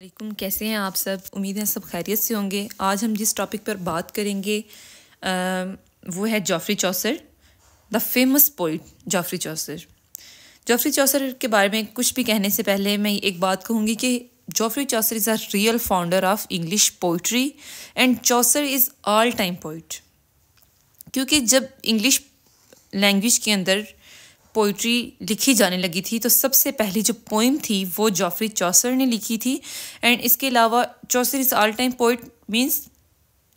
वालेकुम, कैसे हैं आप सब। उम्मीद है सब खैरियत से होंगे। आज हम जिस टॉपिक पर बात करेंगे वो है Geoffrey Chaucer, the famous poet Geoffrey Chaucer. Geoffrey Chaucer के बारे में कुछ भी कहने से पहले मैं एक बात कहूँगी कि Geoffrey Chaucer is a real founder of English poetry and Chaucer is all time poet. क्योंकि जब इंग्लिश लैंग्वेज के अंदर पोइट्री लिखी जाने लगी थी तो सबसे पहली जो पोइम थी वो जॉफ्री चौसर ने लिखी थी। एंड इसके अलावा Chaucer is all time poet means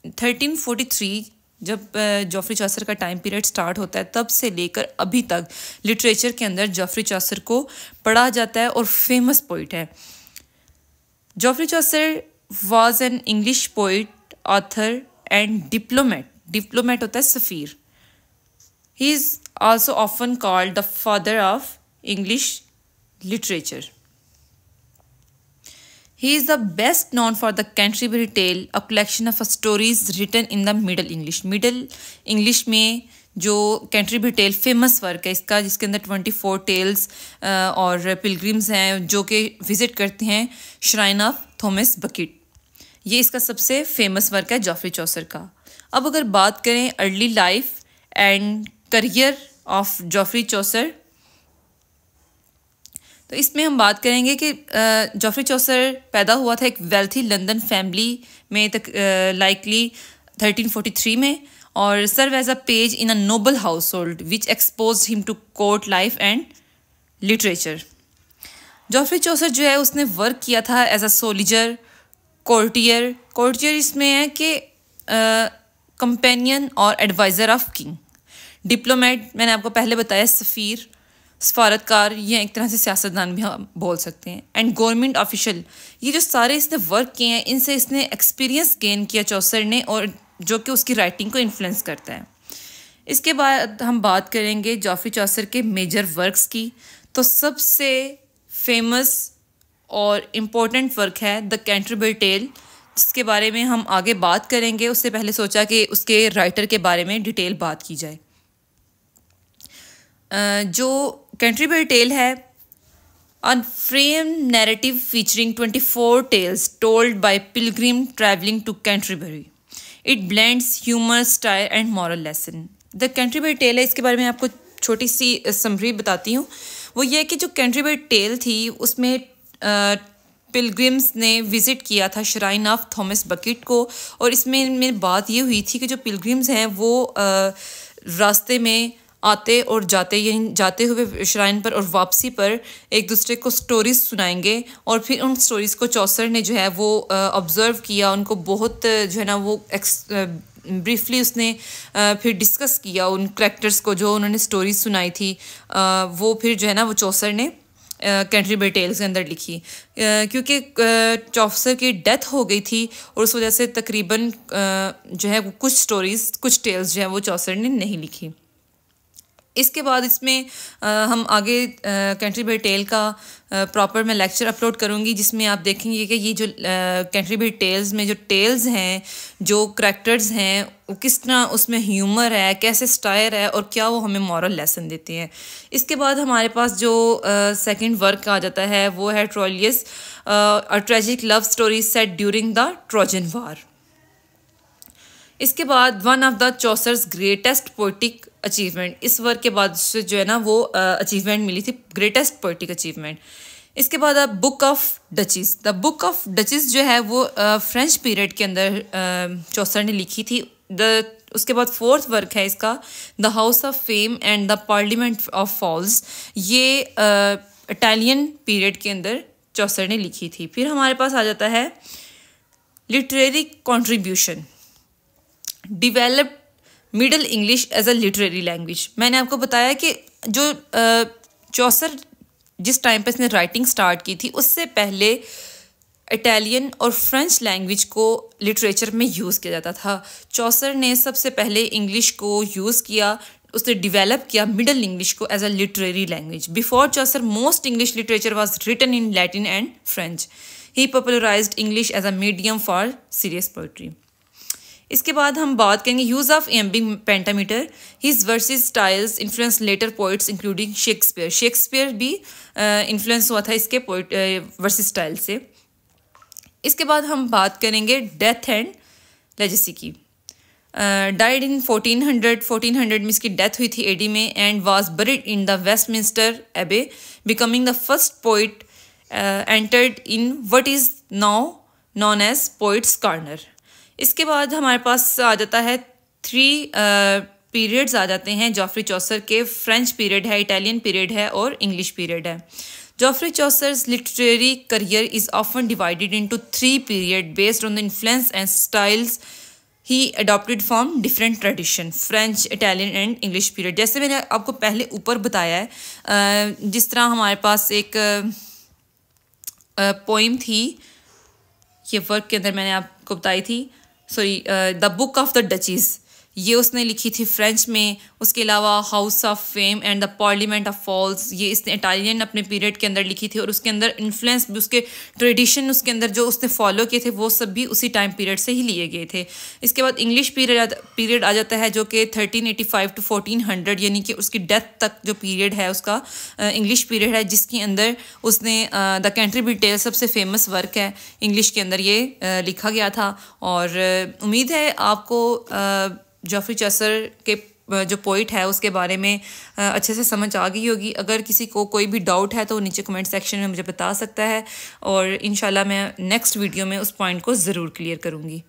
1343 जब जॉफ्री चौसर का टाइम पीरियड स्टार्ट होता है तब से लेकर अभी तक लिटरेचर के अंदर जॉफ्री चौसर को पढ़ा जाता है और फेमस पोइट है। Geoffrey Chaucer was an English poet, author and diplomat होता है सफ़ीर। He is also often called the father of English literature. He is the best known for the Canterbury Tale, a collection of stories written in the Middle English. Middle English में जो Canterbury tell famous work है इसका, जिसके अंदर 24 tales और pilgrims हैं जो कि विज़िट करते हैं श्राइन ऑफ थॉमस बकेट। ये इसका सबसे फेमस वर्क है जॉफ्री चौसर का। अब अगर बात करें early life and career of Geoffrey Chaucer, तो इसमें हम बात करेंगे कि जॉफ्री चौसर पैदा हुआ था एक वेल्थी लंदन फैमिली में तक लाइकली 1343 में, और serve as a page in a noble household which expose him to court life and literature. Geoffrey Chaucer जो है उसने वर्क किया था एज अ सोल्जर, कोर्टियर इसमें है कि कंपेनियन और एडवाइज़र ऑफ किंग। डिप्लोमेट मैंने आपको पहले बताया, सफ़ीर, सफारतकार, ये एक तरह से सियासतदान भी हम बोल सकते हैं। एंड गवर्नमेंट ऑफिशियल, ये जो सारे इसने वर्क किए हैं इनसे इसने एक्सपीरियंस गेन किया चौसर ने, और जो कि उसकी राइटिंग को इन्फ्लुएंस करता है। इसके बाद हम बात करेंगे जॉफ्री चौसर के मेजर वर्क्स की। तो सबसे फेमस और इम्पोर्टेंट वर्क है द कैंटरबरी टेल, जिसके बारे में हम आगे बात करेंगे। उससे पहले सोचा कि उसके राइटर के बारे में डिटेल बात की जाए। जो कैंटरबरी टेल है, a frame narrative featuring 24 tales told by pilgrim travelling to Canterbury. It blends humour, style and moral lesson. The Canterbury tale है, इसके बारे में आपको छोटी सी समरी बताती हूँ। वो ये कि जो कैंटरबरी टेल थी उसमें पिलग्रिम्स ने विज़िट किया था श्राइन ऑफ थॉमस बकेट को, और इसमें बात ये हुई थी कि जो पिलग्रिम्स हैं वो रास्ते में आते और जाते, यानी जाते हुए श्राइन पर और वापसी पर एक दूसरे को स्टोरीज सुनाएंगे। और फिर उन स्टोरीज़ को चौसर ने जो है वो ऑब्ज़र्व किया, उनको बहुत जो है ना वो ब्रीफली उसने फिर डिस्कस किया उन करैक्टर्स को जो उन्होंने स्टोरीज सुनाई थी। वो फिर जो है ना वो चौसर ने कैंटरबरी टेल्स के अंदर लिखी। क्योंकि चौसर की डेथ हो गई थी और उस वजह से तकरीबन जो है कुछ स्टोरीज़, कुछ टेल्स जो है वो चौसर ने नहीं लिखी। इसके बाद इसमें हम आगे कैंटरबरी टेल का प्रॉपर मैं लेक्चर अपलोड करूँगी, जिसमें आप देखेंगे कि ये जो कैंटरबरी टेल्स में जो टेल्स हैं, जो करैक्टर्स हैं, वो किस तरह उसमें ह्यूमर है, कैसे स्टाइल है और क्या वो हमें मॉरल लेसन देते हैं। इसके बाद हमारे पास जो सेकंड वर्क आ जाता है वो है Troilus, a tragic love story set during the Trojan war. इसके बाद one of the Chaucer's greatest poetic achievement, इस वर्क के बाद से जो है ना वो अचीवमेंट मिली थी, ग्रेटेस्ट पोइटिक अचीवमेंट। इसके बाद book of duchess. The book of duchess जो है वो फ्रेंच पीरियड के अंदर चौसर ने लिखी थी। उसके बाद फोर्थ वर्क है इसका the house of fame and the parliament of fowls. ये इटालियन पीरियड के अंदर चौसर ने लिखी थी। फिर हमारे पास आ जाता है literary contribution, developed middle English as a literary language. मैंने आपको बताया कि जो चौसर जिस टाइम पर इसने राइटिंग स्टार्ट की थी उससे पहले इटालियन और फ्रेंच लैंग्वेज को लिटरेचर में यूज़ किया जाता था। चौसर ने सबसे पहले इंग्लिश को यूज़ किया, उसने डिवेलप किया मिडल इंग्लिश को as a literary language. Before Chaucer most English literature was written in Latin and French. He popularised English as a medium for serious poetry. इसके बाद हम बात करेंगे use of iambic pentameter. His verses styles influence later poets including Shakespeare भी influence हुआ था इसके poet versus style से। इसके बाद हम बात करेंगे डेथ एंड लेजेसी की। डाइड इन 1400 में इसकी डेथ हुई थी एडी में and was buried in the Westminster Abbey, becoming the first poet entered in what is now known as poets corner. इसके बाद हमारे पास आ जाता है 3 पीरियड्स आ जाते हैं जॉफ्री चौसर के। फ्रेंच पीरियड है, इटालियन पीरियड है और इंग्लिश पीरियड है। Geoffrey Chaucer's literary career is often divided into 3 periods based on the influence and styles he adopted from different tradition, French, Italian and English period। जैसे मैंने आपको पहले ऊपर बताया है, जिस तरह हमारे पास एक पोइम थी, ये वर्क के अंदर मैंने आपको बताई थी, sorry, the book of the Duchess, ये उसने लिखी थी फ्रेंच में। उसके अलावा house of fame and the parliament of fowls, ये इसने इटालियन अपने पीरियड के अंदर लिखी थी और उसके अंदर इन्फ्लुएंस भी, उसके ट्रेडिशन उसके अंदर जो उसने फॉलो किए थे वो सब भी उसी टाइम पीरियड से ही लिए गए थे। इसके बाद इंग्लिश पीरियड आ जाता है जो कि 1385 to 1400, यानी कि उसकी डेथ तक जो पीरियड है उसका इंग्लिश पीरियड है, जिसके अंदर उसने द कैंटरबरी टेल सबसे फेमस वर्क है इंग्लिश के अंदर ये लिखा गया था। और उम्मीद है आपको जॉफ्री चौसर के जो पोइट है उसके बारे में अच्छे से समझ आ गई होगी। अगर किसी को कोई भी डाउट है तो नीचे कमेंट सेक्शन में मुझे बता सकता है और इंशाल्लाह मैं नेक्स्ट वीडियो में उस पॉइंट को ज़रूर क्लियर करूँगी।